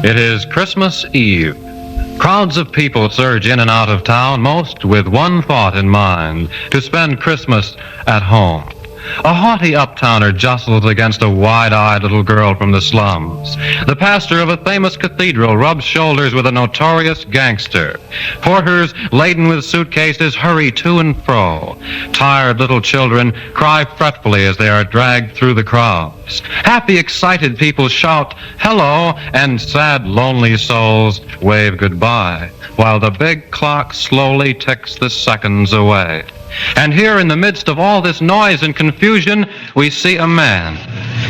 It is Christmas Eve. Crowds of people surge in and out of town, most with one thought in mind, to spend Christmas at home. A haughty uptowner jostles against a wide-eyed little girl from the slums. The pastor of a famous cathedral rubs shoulders with a notorious gangster. Porters laden with suitcases hurry to and fro. Tired little children cry fretfully as they are dragged through the crowds. Happy, excited people shout, "Hello," and sad, lonely souls wave goodbye, while the big clock slowly ticks the seconds away. And here in the midst of all this noise and confusion, we see a man.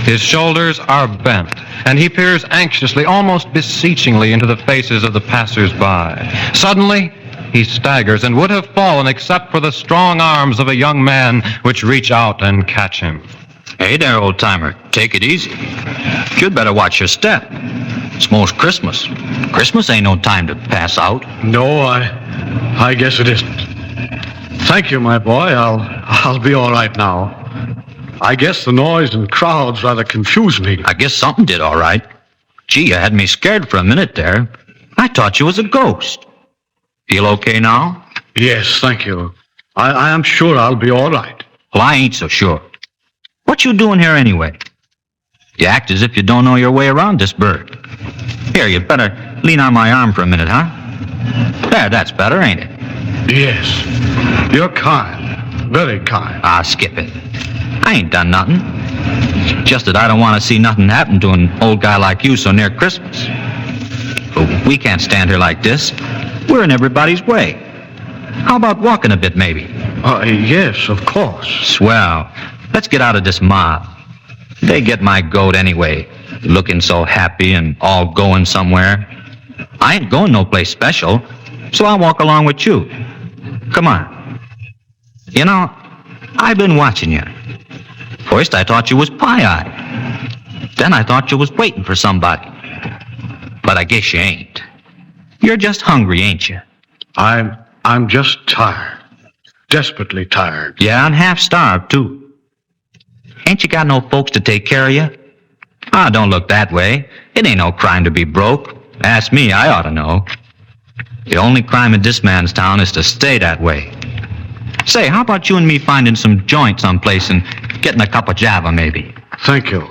His shoulders are bent, and he peers anxiously, almost beseechingly, into the faces of the passers-by. Suddenly, he staggers and would have fallen except for the strong arms of a young man which reach out and catch him. Hey there, old-timer. Take it easy. You'd better watch your step. It's most Christmas. Christmas ain't no time to pass out. No, I guess it isn't. Thank you, my boy. I'll be all right now. I guess the noise and crowds rather confuse me. I guess something did all right. Gee, you had me scared for a minute there. I thought you was a ghost. Feel okay now? Yes, thank you. I am sure I'll be all right. Well, I ain't so sure. What you doing here anyway? You act as if you don't know your way around this bird. Here, you better lean on my arm for a minute, huh? There, that's better, ain't it? Yes. You're kind. Very kind. Ah, skip it. I ain't done nothing. Just that I don't want to see nothing happen to an old guy like you so near Christmas. But we can't stand here like this. We're in everybody's way. How about walking a bit, maybe? Yes, of course. Swell. Let's get out of this mob. They get my goat anyway, looking so happy and all going somewhere. I ain't going no place special, so I'll walk along with you. Come on. You know, I've been watching you. First I thought you was pie-eyed. Then I thought you was waiting for somebody. But I guess you ain't. You're just hungry, ain't you? I'm just tired. Desperately tired. Yeah, and half-starved, too. Ain't you got no folks to take care of you? Ah, don't look that way. It ain't no crime to be broke. Ask me, I ought to know. The only crime in this man's town is to stay that way. Say, how about you and me finding some joint someplace and getting a cup of java, maybe? Thank you.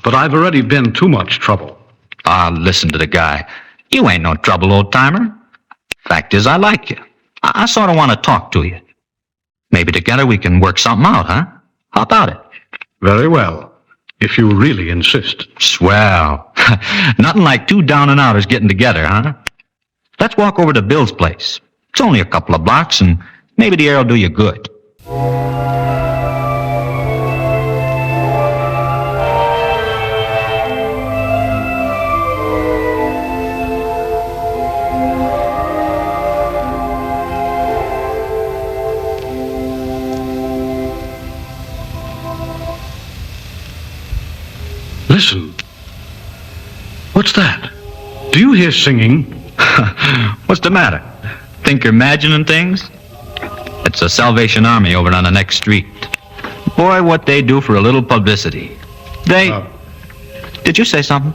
But I've already been too much trouble. Ah, listen to the guy. You ain't no trouble, old-timer. Fact is, I like you. I sort of want to talk to you. Maybe together we can work something out, huh? How about it? Very well, if you really insist. Swell. Nothing like two down-and-outers getting together, huh? Let's walk over to Bill's place. It's only a couple of blocks, and maybe the air will do you good. Listen. What's that? Do you hear singing? What's the matter? Think you're imagining things? It's the Salvation Army over on the next street. Boy, what they do for a little publicity. Did you say something?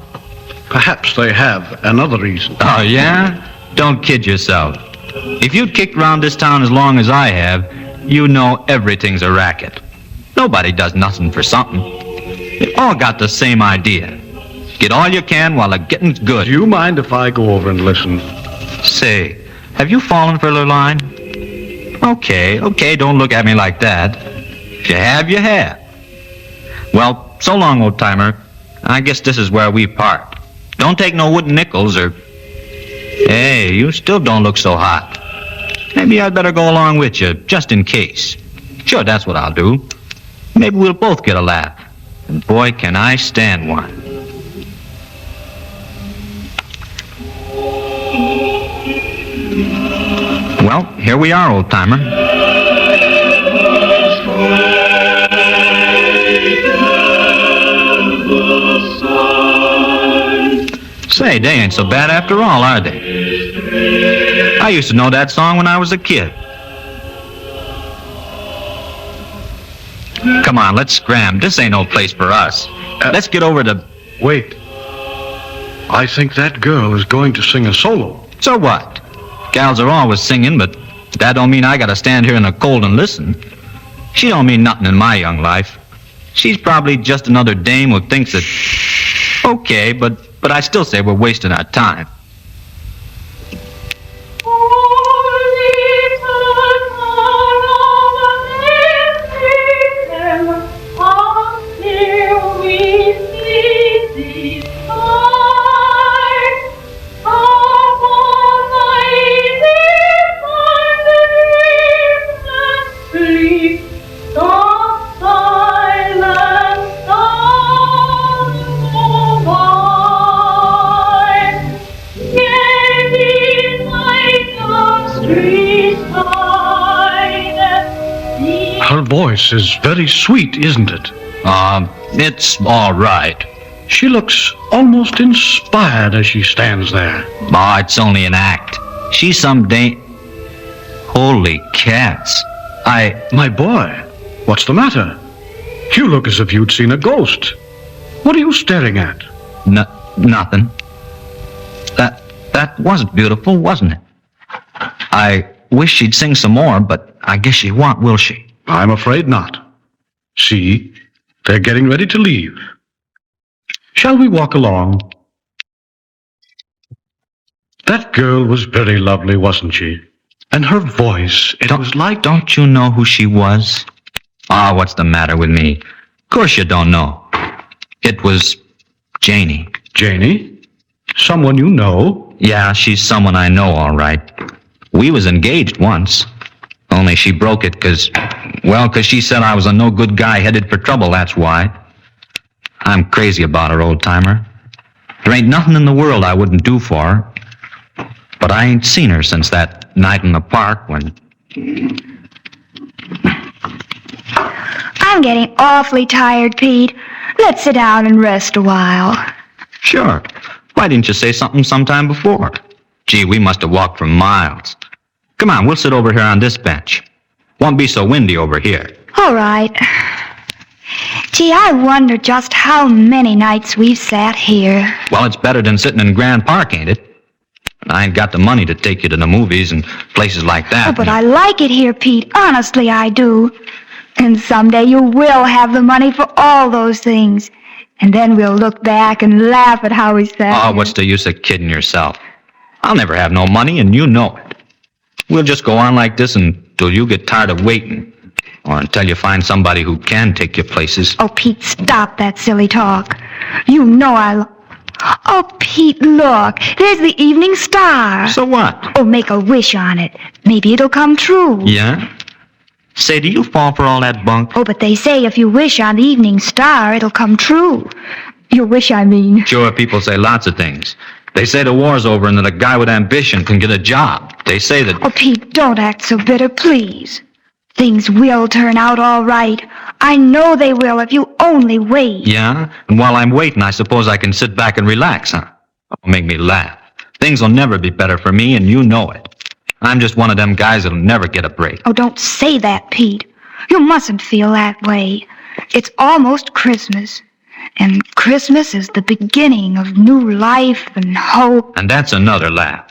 Perhaps they have another reason. Oh, yeah? Don't kid yourself. If you'd kicked around this town as long as I have, you know everything's a racket. Nobody does nothing for something. They all got the same idea. Get all you can while the getting's good. Do you mind if I go over and listen? Say, have you fallen for the line? Okay, don't look at me like that. If you have, you have. Well, so long, old-timer. I guess this is where we part. Don't take no wooden nickels or... Hey, you still don't look so hot. Maybe I'd better go along with you, just in case. Sure, that's what I'll do. Maybe we'll both get a laugh. And boy, can I stand one. Well, here we are, old-timer. Say, they ain't so bad after all, are they? I used to know that song when I was a kid. Come on, let's scram. This ain't no place for us. Let's get over to... Wait. I think that girl is going to sing a solo. So what? Gals are always singing, but that don't mean I gotta stand here in the cold and listen. She don't mean nothing in my young life. She's probably just another dame who thinks that... Okay, but I still say we're wasting our time. Her voice is very sweet, isn't it? It's all right. She looks almost inspired as she stands there. Oh, it's only an act. She's some dame... Holy cats. My boy, what's the matter? You look as if you'd seen a ghost. What are you staring at? Nothing. That was beautiful, wasn't it? I wish she'd sing some more, but I guess she won't, will she? I'm afraid not. See, they're getting ready to leave. Shall we walk along? That girl was very lovely, wasn't she? And her voice, it was like... Don't you know who she was? Ah, what's the matter with me? Of course you don't know. It was Janie. Janie? Someone you know? Yeah, she's someone I know, all right. We was engaged once. Only she broke it because she said I was a no-good guy headed for trouble, that's why. I'm crazy about her, old-timer. There ain't nothing in the world I wouldn't do for her. But I ain't seen her since that night in the park when... I'm getting awfully tired, Pete. Let's sit down and rest a while. Sure. Why didn't you say something sometime before? Gee, we must have walked for miles. Come on, we'll sit over here on this bench. Won't be so windy over here. All right. Gee, I wonder just how many nights we've sat here. Well, it's better than sitting in Grand Park, ain't it? I ain't got the money to take you to the movies and places like that. Oh, but I like it here, Pete. Honestly, I do. And someday you will have the money for all those things. And then we'll look back and laugh at how we sat. Oh, what's the use of kidding yourself? I'll never have no money, and you know it. We'll just go on like this until you get tired of waiting. Or until you find somebody who can take you places. Oh, Pete, stop that silly talk. You know Oh, Pete, look. There's the evening star. So what? Oh, make a wish on it. Maybe it'll come true. Yeah? Say, do you fall for all that bunk? Oh, but they say if you wish on the evening star, it'll come true. Your wish, I mean. Sure, people say lots of things. They say the war's over and that a guy with ambition can get a job. They say that... Oh, Pete, don't act so bitter, please. Things will turn out all right. I know they will if you only wait. Yeah? And while I'm waiting, I suppose I can sit back and relax, huh? That'll make me laugh. Things will never be better for me, and you know it. I'm just one of them guys that'll never get a break. Oh, don't say that, Pete. You mustn't feel that way. It's almost Christmas. And Christmas is the beginning of new life and hope. And that's another laugh.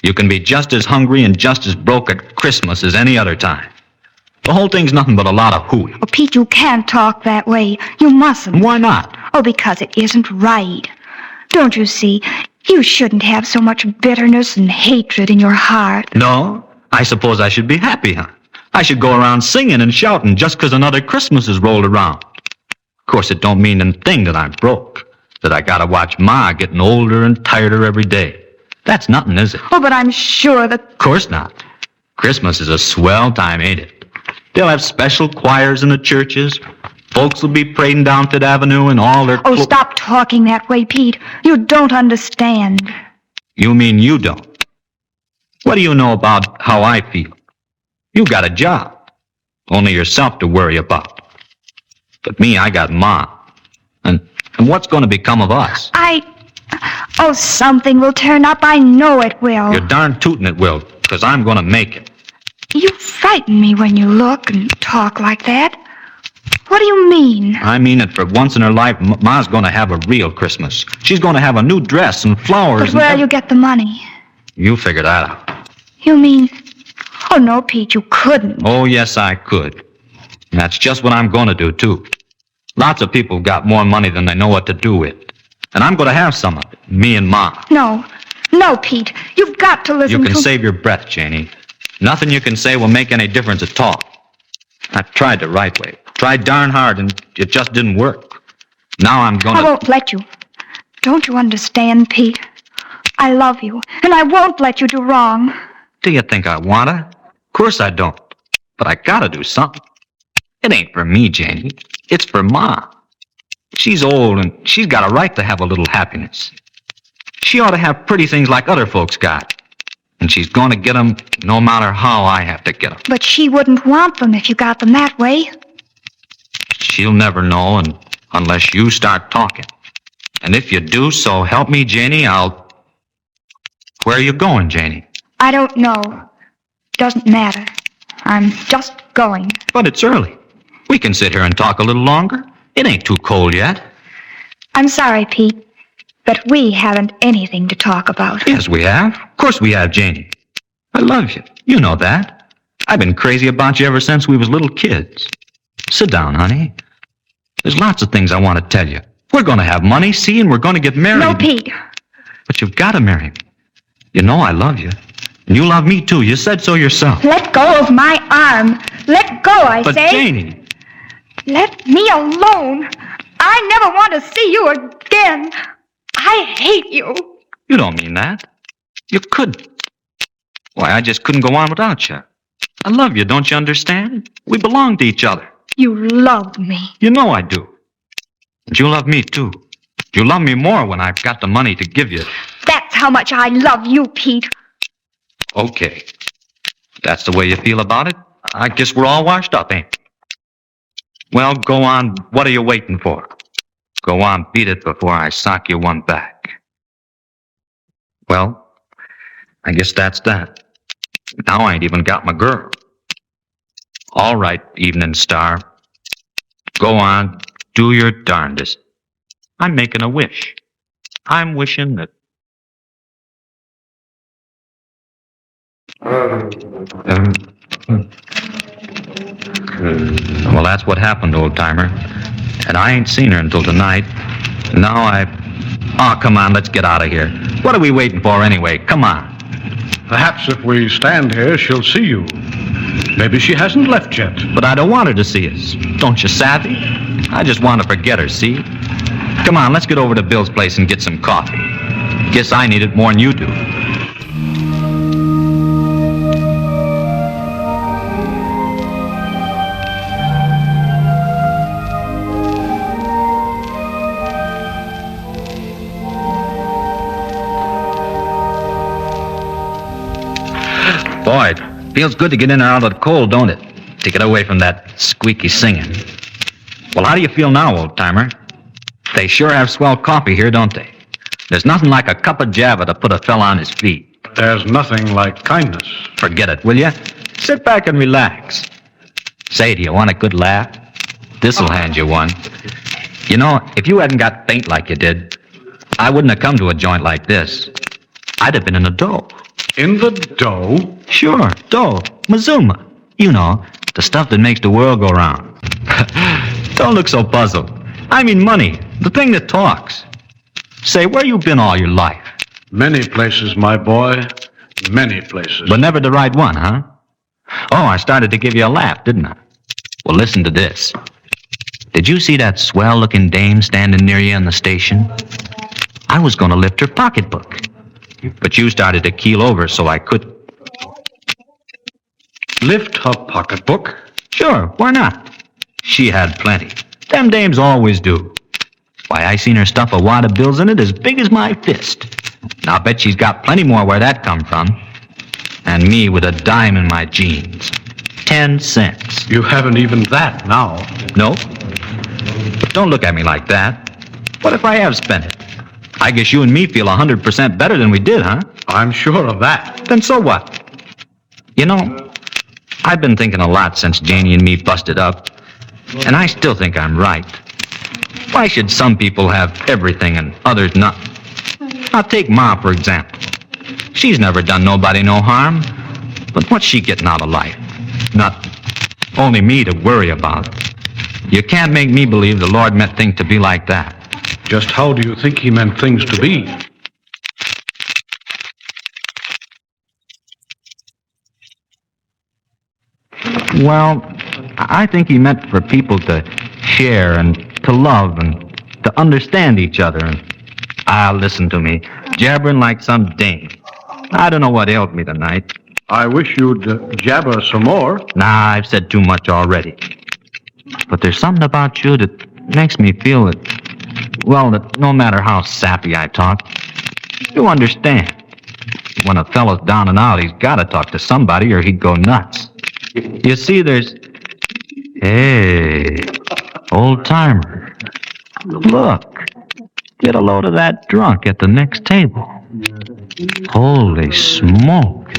You can be just as hungry and just as broke at Christmas as any other time. The whole thing's nothing but a lot of hooey. Oh, Pete, you can't talk that way. You mustn't. Why not? Oh, because it isn't right. Don't you see? You shouldn't have so much bitterness and hatred in your heart. No? I suppose I should be happy, huh? I should go around singing and shouting just 'cause another Christmas is rolled around. Of course, it don't mean a thing that I'm broke, that I gotta watch Ma getting older and tireder every day. That's nothing, is it? Oh, but I'm sure that... Of course not. Christmas is a swell time, ain't it? They'll have special choirs in the churches. Folks will be parading down Fifth Avenue and all their... Oh, stop talking that way, Pete. You don't understand. You mean you don't? What do you know about how I feel? You got a job. Only yourself to worry about. But me, I got Ma. And what's going to become of us? Oh, something will turn up. I know it will. You're darn tootin' it will, 'cause I'm going to make it. You frighten me when you look and talk like that. What do you mean? I mean that for once in her life, Ma's going to have a real Christmas. She's going to have a new dress and flowers. But where'll you get the money? You figure that out. You mean... Oh, no, Pete, you couldn't. Oh, yes, I could. And that's just what I'm going to do, too. Lots of people got more money than they know what to do with. And I'm going to have some of it, me and Ma. No, Pete, you've got to listen You can to... save your breath, Janie. Nothing you can say will make any difference at all. I've tried the right way. Tried darn hard, and it just didn't work. Now I'm going to... I won't let you. Don't you understand, Pete? I love you, and I won't let you do wrong. Do you think I want to? Of course I don't. But I got to do something. It ain't for me, Janie. It's for Ma. She's old, and she's got a right to have a little happiness. She ought to have pretty things like other folks got. And she's going to get them no matter how I have to get them. But she wouldn't want them if you got them that way. She'll never know unless you start talking. And if you do, so help me, Janie, I'll... Where are you going, Janie? I don't know. Doesn't matter. I'm just going. But it's early. We can sit here and talk a little longer. It ain't too cold yet. I'm sorry, Pete, but we haven't anything to talk about. Yes, we have. Of course we have, Janie. I love you. You know that. I've been crazy about you ever since we was little kids. Sit down, honey. There's lots of things I want to tell you. We're going to have money, see, and we're going to get married. No, Pete. But you've got to marry me. You know I love you. And you love me, too. You said so yourself. Let go of my arm. Let go, I But say. Janie... Let me alone. I never want to see you again. I hate you. You don't mean that. You couldn't. Why, I just couldn't go on without you. I love you, don't you understand? We belong to each other. You love me. You know I do. And you love me, too. You love me more when I've got the money to give you. That's how much I love you, Pete. Okay. If that's the way you feel about it, I guess we're all washed up, ain't we? Well, go on. What are you waiting for? Go on, beat it before I sock you one back. Well, I guess that's that. Now I ain't even got my girl. All right, Evening Star. Go on, do your darndest. I'm making a wish. I'm wishing that... Well, that's what happened, old-timer. And I ain't seen her until tonight. Now Oh, come on, let's get out of here. What are we waiting for anyway? Come on. Perhaps if we stand here, she'll see you. Maybe she hasn't left yet. But I don't want her to see us. Don't you savvy? I just want to forget her, see? Come on, let's get over to Bill's place and get some coffee. Guess I need it more than you do. Boy, it feels good to get in and out of the cold, don't it? To get away from that squeaky singing. Well, how do you feel now, old-timer? They sure have swell coffee here, don't they? There's nothing like a cup of Java to put a fella on his feet. There's nothing like kindness. Forget it, will you? Sit back and relax. Say, do you want a good laugh? This'll hand you one. You know, if you hadn't got faint like you did, I wouldn't have come to a joint like this. I'd have been in the dough. In the dough? Sure, dough. Mazuma. You know, the stuff that makes the world go round. Don't look so puzzled. I mean money, the thing that talks. Say, where you been all your life? Many places, my boy. Many places. But never the right one, huh? Oh, I started to give you a laugh, didn't I? Well, listen to this. Did you see that swell-looking dame standing near you in the station? I was going to lift her pocketbook. But you started to keel over, so I couldn't. Lift her pocketbook? Sure, why not? She had plenty. Them dames always do. Why, I seen her stuff a wad of bills in it as big as my fist. And I'll bet she's got plenty more where that come from. And me with a dime in my jeans. 10 cents. You haven't even that now. No? But don't look at me like that. What if I have spent it? I guess you and me feel 100% better than we did, huh? I'm sure of that. Then so what? You know, I've been thinking a lot since Janie and me busted up. And I still think I'm right. Why should some people have everything and others nothing? Now take Ma, for example. She's never done nobody no harm. But what's she getting out of life? Nothing. Only me to worry about. You can't make me believe the Lord meant things to be like that. Just how do you think he meant things to be? Well, I think he meant for people to share and to love and to understand each other. And listen to me, jabbering like some dame. I don't know what ailed me tonight. I wish you'd jabber some more. Nah, I've said too much already. But there's something about you that makes me feel that no matter how sappy I talk, you understand. When a fellow's down and out, he's got to talk to somebody or he'd go nuts. You see, Hey, old-timer. Look, get a load of that drunk at the next table. Holy smoke.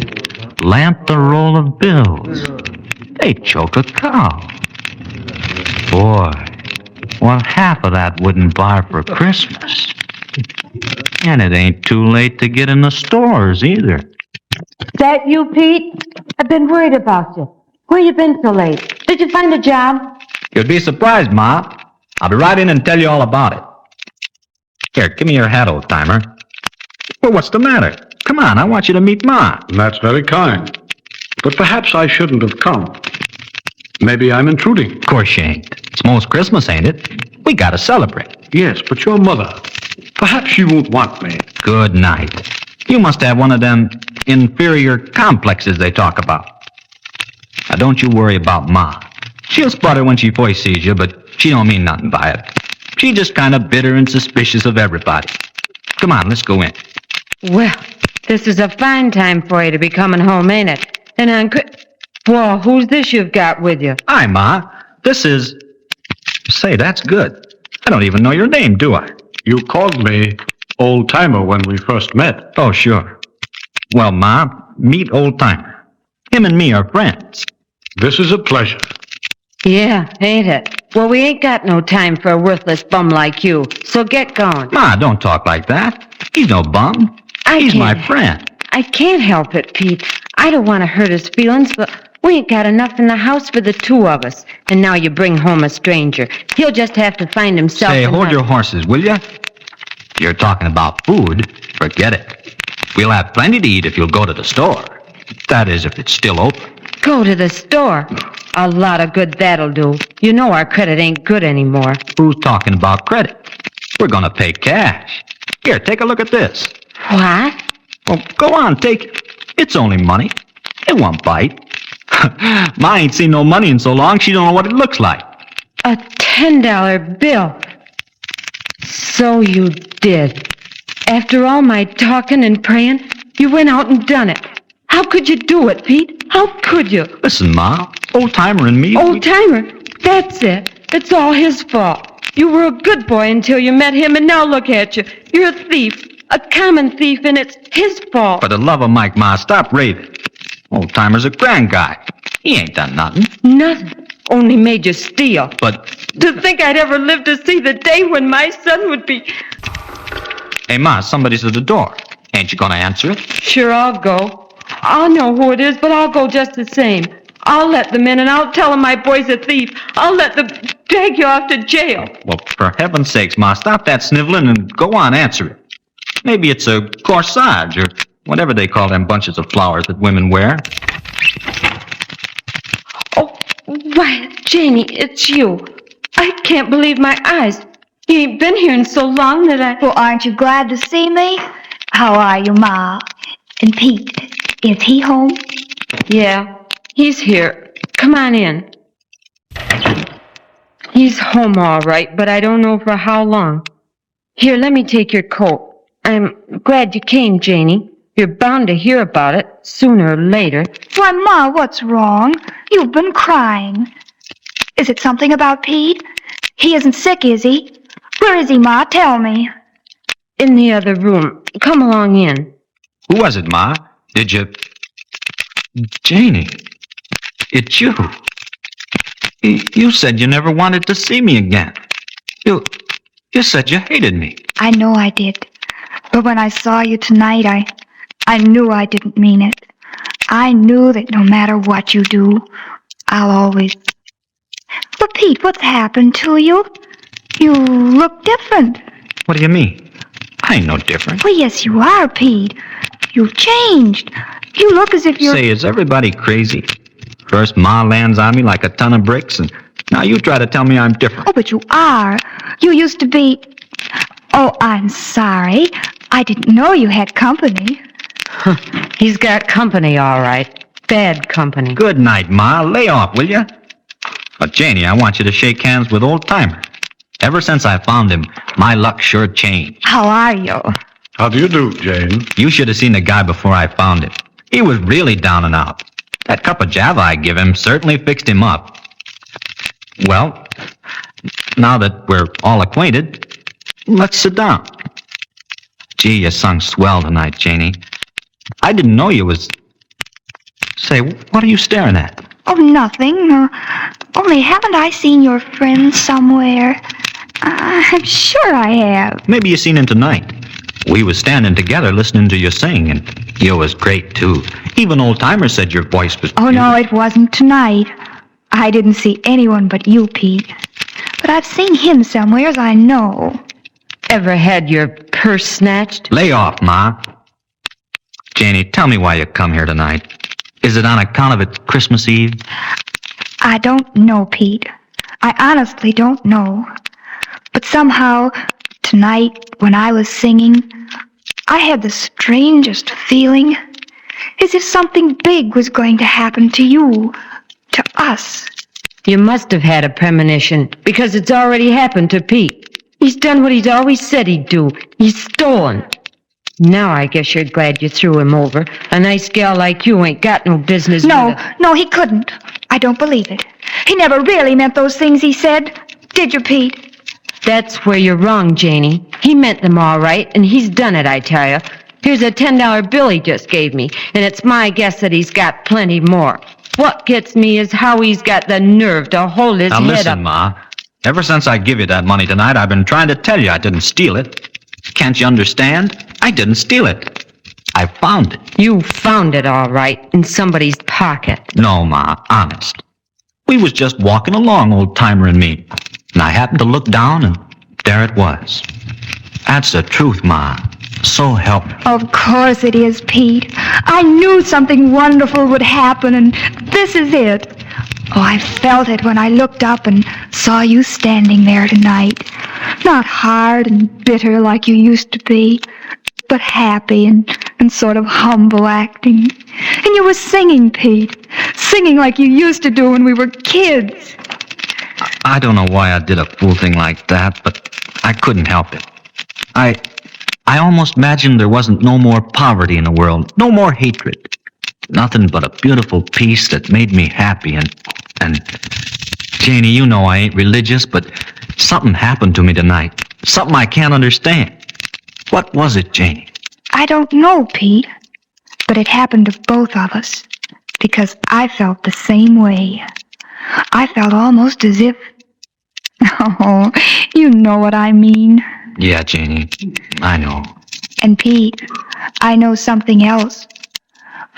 Lamp the roll of bills. They choke a cow. Boy, what half of that wouldn't buy for Christmas. And it ain't too late to get in the stores either. That you, Pete? I've been worried about you. Where you been so late? Did you find a job? You'd be surprised, Ma. I'll be right in and tell you all about it. Here, give me your hat, old-timer. Well, what's the matter? Come on, I want you to meet Ma. That's very kind. But perhaps I shouldn't have come. Maybe I'm intruding. Of course you ain't. It's most Christmas, ain't it? We gotta celebrate. Yes, but your mother. Perhaps she won't want me. Good night. You must have one of them inferior complexes they talk about. Now, don't you worry about Ma. She'll sputter when she first sees you, but she don't mean nothing by it. She's just kind of bitter and suspicious of everybody. Come on, let's go in. Well, this is a fine time for you to be coming home, ain't it? And on Whoa, who's this you've got with you? Hi, Ma. This is... Say, that's good. I don't even know your name, do I? You called me old-timer when we first met. Oh, sure. Well, Ma, meet old-timer. Him and me are friends. This is a pleasure. Yeah, ain't it? Well, we ain't got no time for a worthless bum like you, so get going. Ma, don't talk like that. He's no bum. He's my friend. I can't help it, Pete. I don't want to hurt his feelings, but we ain't got enough in the house for the two of us. And now you bring home a stranger. He'll just have to find himself... Say, hold your horses, will you? You're talking about food. Forget it. We'll have plenty to eat if you'll go to the store. That is, if it's still open. Go to the store? A lot of good that'll do. You know our credit ain't good anymore. Who's talking about credit? We're gonna pay cash. Here, take a look at this. What? Well, go on, take it. It's only money. It won't bite. Ma ain't seen no money in so long, she don't know what it looks like. A $10 bill. So you did. After all my talking and praying, you went out and done it. How could you do it, Pete? How could you? Listen, Ma, old-timer and me... Old-timer? That's it. It's all his fault. You were a good boy until you met him, and now look at you. You're a thief. A common thief, and it's his fault. For the love of Mike, Ma, stop raving. Old-timer's a grand guy. He ain't done nothing. Nothing. Only made you steal. But... To think I'd ever live to see the day when my son would be... Hey, Ma, somebody's at the door. Ain't you gonna answer it? Sure, I'll go. I'll know who it is, but I'll go just the same. I'll let them in, and I'll tell them my boy's a thief. I'll let them drag you off to jail. Well, for heaven's sakes, Ma, stop that sniveling and go on, answer it. Maybe it's a corsage or whatever they call them bunches of flowers that women wear. Oh, why, Janie, it's you. I can't believe my eyes. You ain't been here in so long that I... Well, aren't you glad to see me? How are you, Ma? And Pete, is he home? Yeah, he's here. Come on in. He's home all right, but I don't know for how long. Here, let me take your coat. I'm glad you came, Janie. You're bound to hear about it, sooner or later. Why, Ma, what's wrong? You've been crying. Is it something about Pete? He isn't sick, is he? Where is he, Ma? Tell me. In the other room. Come along in. Who was it, Ma? Did you... Janie, it's you. You said you never wanted to see me again. You said you hated me. I know I did. But when I saw you tonight, I knew I didn't mean it. I knew that no matter what you do, I'll always... But Pete, what's happened to you? You look different. What do you mean? I ain't no different. Well, yes, you are, Pete. You've changed. You look as if you're... Say, is everybody crazy? First Ma lands on me like a ton of bricks, and now you try to tell me I'm different. Oh, but you are. You used to be... Oh, I'm sorry. I didn't know you had company. He's got company, all right. Bad company. Good night, Ma. Lay off, will you? But, Janie, I want you to shake hands with Old Timer. Ever since I found him, my luck sure changed. How are you? How do you do, Jane? You should have seen the guy before I found him. He was really down and out. That cup of Java I give him certainly fixed him up. Well, now that we're all acquainted, let's sit down. Gee, you sung swell tonight, Janie. I didn't know you was... Say, what are you staring at? Oh, nothing. Only haven't I seen your friend somewhere? I'm sure I have. Maybe you seen him tonight. We was standing together listening to you sing, and you was great, too. Even Old Timer said your voice was... Oh, no, it wasn't tonight. I didn't see anyone but you, Pete. But I've seen him somewheres, I know. Ever had your purse snatched? Lay off, Ma. Janie, tell me why you come here tonight. Is it on account of it's Christmas Eve? I don't know, Pete. I honestly don't know. But somehow, tonight, when I was singing, I had the strangest feeling, as if something big was going to happen to you, to us. You must have had a premonition, because it's already happened to Pete. He's done what he's always said he'd do. He's stolen. Now I guess you're glad you threw him over. A nice gal like you ain't got no business with it. No, he couldn't. I don't believe it. He never really meant those things he said. Did you, Pete? That's where you're wrong, Janie. He meant them all right, and he's done it, I tell you. Here's a $10 bill he just gave me, and it's my guess that he's got plenty more. What gets me is how he's got the nerve to hold his now head listen, up. Ma. Ever since I give you that money tonight, I've been trying to tell you I didn't steal it. Can't you understand? I didn't steal it. I found it. You found it all right, in somebody's pocket. No, Ma, honest. We was just walking along, Old Timer and me, and I happened to look down, and there it was. That's the truth, Ma. So help me. Of course it is, Pete. I knew something wonderful would happen, and this is it. Oh, I felt it when I looked up and saw you standing there tonight. Not hard and bitter like you used to be, but happy and sort of humble acting. And you were singing, Pete. Singing like you used to do when we were kids. I don't know why I did a fool thing like that, but I couldn't help it. I almost imagined there wasn't no more poverty in the world, no more hatred. Nothing but a beautiful peace that made me happy, and Janie, you know I ain't religious, but something happened to me tonight. Something I can't understand. What was it, Janie? I don't know, Pete, but it happened to both of us, because I felt the same way. I felt almost as if... Oh, you know what I mean. Yeah, Janie, I know. And Pete, I know something else.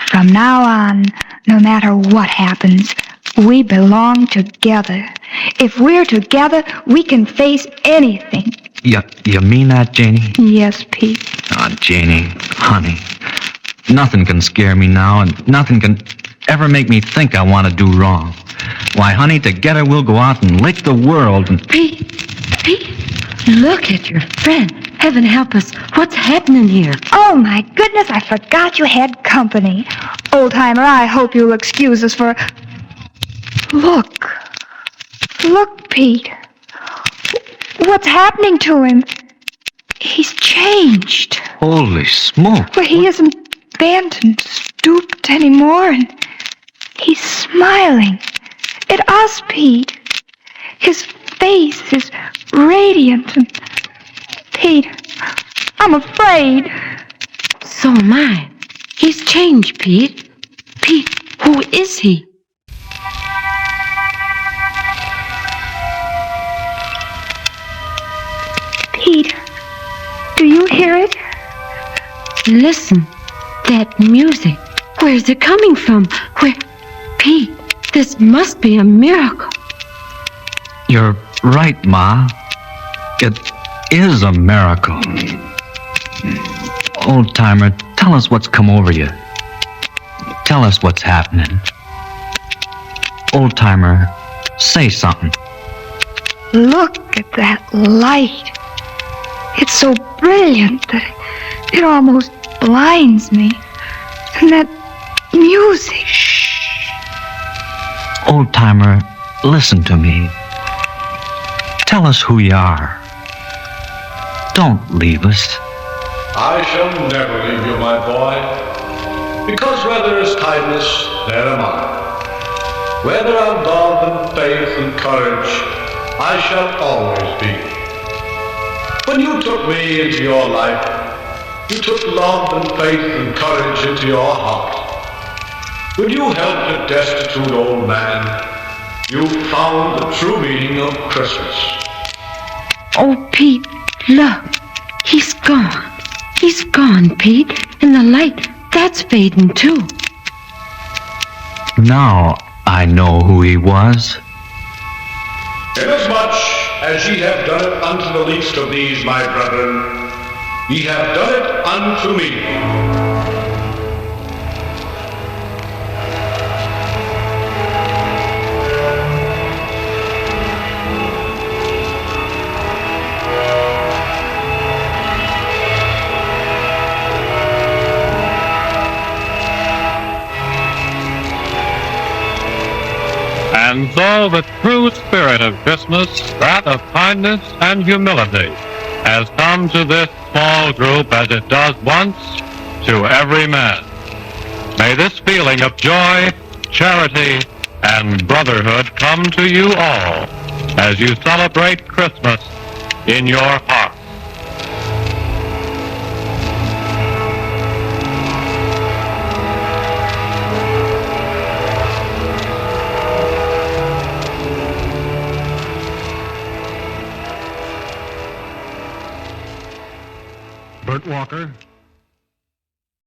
From now on, no matter what happens, we belong together. If we're together, we can face anything. You mean that, Janie? Yes, Pete. Oh, Janie, honey, nothing can scare me now, and nothing can ever make me think I want to do wrong. Why, honey, together we'll go out and lick the world and... Pete, look at your friend. Heaven help us. What's happening here? Oh, my goodness, I forgot you had company. Old Timer, I hope you'll excuse us for... Look, Pete. What's happening to him? He's changed. Holy smoke. Well, he isn't bent and stooped anymore, and he's smiling at us, Pete. His face is radiant, and Pete, I'm afraid. So am I. He's changed, Pete. Pete, who is he? you hear it? Listen, that music. Where's it coming from? Where? Pete, this must be a miracle. You're right, Ma. It is a miracle. Old-timer, tell us what's come over you. Tell us what's happening. Old-timer, say something. Look at that light. It's so brilliant that it almost blinds me. And that music. Old-timer, listen to me. Tell us who you are. Don't leave us. I shall never leave you, my boy, because where there is kindness, there am I. Where there are love and faith and courage, I shall always be. When you took me into your life, you took love and faith and courage into your heart. When you helped a destitute old man, you found the true meaning of Christmas. Oh, Pete, look. He's gone. He's gone, Pete. And the light, that's fading too. Now I know who he was. Inasmuch as ye have done it unto the least of these, my brethren, ye have done it unto me. And so the true spirit of Christmas, that of kindness and humility, has come to this small group as it does once to every man. May this feeling of joy, charity, and brotherhood come to you all as you celebrate Christmas in your heart. Bert Walker,